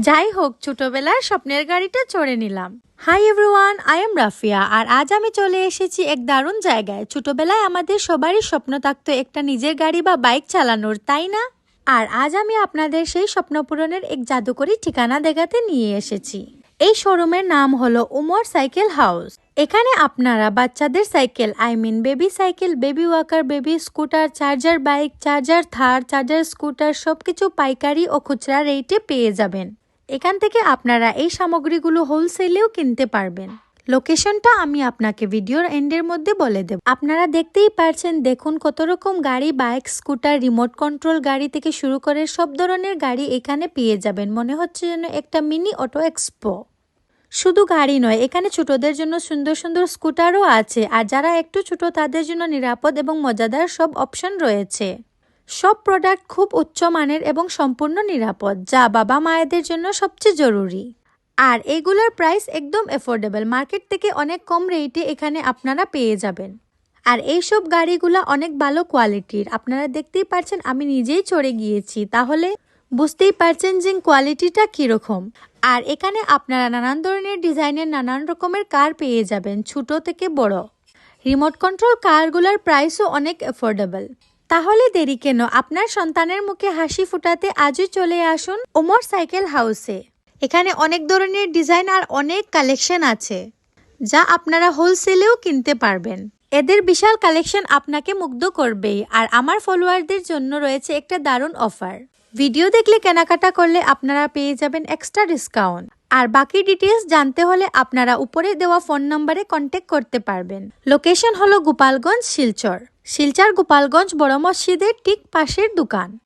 যাই হোক, ছোটবেলার স্বপ্নের গাড়িটা চড়ে নিলাম। Hi everyone, I am Rafia. আর আজ আমি চলে এসেছি এক দারুণ জায়গায়। ছোটবেলায় আমাদের সবারই স্বপ্ন থাকতো একটা নিজের গাড়ি বা বাইক চালানোর, তাই না? আর আজ আমি আপনাদের সেই স্বপ্ন পূরণের এক জাদুকরী ঠিকানা দেখাতে নিয়ে এসেছি। এই শোরুমের নাম হলো উমর সাইকেল হাউস। এখানে আপনারা বাচ্চাদের cycle, baby cycle, baby walker, baby scooter, charger bike, charger Thar, charger scooter সবকিছু পাইকারি ও খুচরা রেটে পেয়ে যাবেন। এখান থেকে আপনারা এই সামগ্রীগুলো হোলসেলেও কিনতে পারবেন। লোকেশনটা আমি আপনাকে ভিডিওর এন্ডের মধ্যে বলে দেব। আপনারা দেখতেই পারছেন, দেখুন কত রকম গাড়ি, বাইক, স্কুটার, রিমোট কন্ট্রোল গাড়ি থেকে শুরু করে সব ধরনের গাড়ি এখানে পেয়ে যাবেন। মনে হচ্ছে যেন একটা মিনি অটো এক্সপো। শুধু গাড়ি নয়, এখানে ছোটদের জন্য সুন্দর সুন্দর স্কুটারও আছে। আর যারা একটু ছোট তাদের জন্য নিরাপদ এবং মজাদার সব অপশন রয়েছে। সব প্রোডাক্ট খুব উচ্চ মানের এবং সম্পূর্ণ নিরাপদ, যা বাবা মায়েদের জন্য সবচেয়ে জরুরি। আর এগুলোর প্রাইস একদম এফোর্ডেবল, মার্কেট থেকে অনেক কম রেটে এখানে আপনারা পেয়ে যাবেন। আর এইসব গাড়িগুলো অনেক ভালো কোয়ালিটির। আপনারা দেখতেই পাচ্ছেন, আমি নিজেই চড়ে গিয়েছি, তাহলে বুঝতেই পারছেন যে কোয়ালিটিটা কীরকম। আর এখানে আপনারা নানান ধরনের ডিজাইনের নানান রকমের কার পেয়ে যাবেন, ছোট থেকে বড়। রিমোট কন্ট্রোল কারগুলোর প্রাইসও অনেক এফোর্ডেবল। তাহলে দেরি কেন? আপনার সন্তানের মুখে হাসি ফুটাতে আজই চলে আসুন উমর সাইকেল হাউসে। এখানে অনেক ধরনের ডিজাইন আর অনেক কালেকশন আছে, যা আপনারা হোলসেলেও কিনতে পারবেন। এদের বিশাল কালেকশন আপনাকে মুগ্ধ করবেই। আর আমার ফলোয়ারদের জন্য রয়েছে একটা দারুণ অফার। ভিডিও দেখলে কেনাকাটা করলে আপনারা পেয়ে যাবেন এক্সট্রা ডিসকাউন্ট। আর বাকি ডিটেলস জানতে হলে আপনারা উপরে দেওয়া ফোন নম্বরে কন্ট্যাক্ট করতে পারবেন। লোকেশন হলো গোপালগঞ্জ, শিলচর গোপালগঞ্জ বড় মসজিদের ঠিক পাশের দোকান।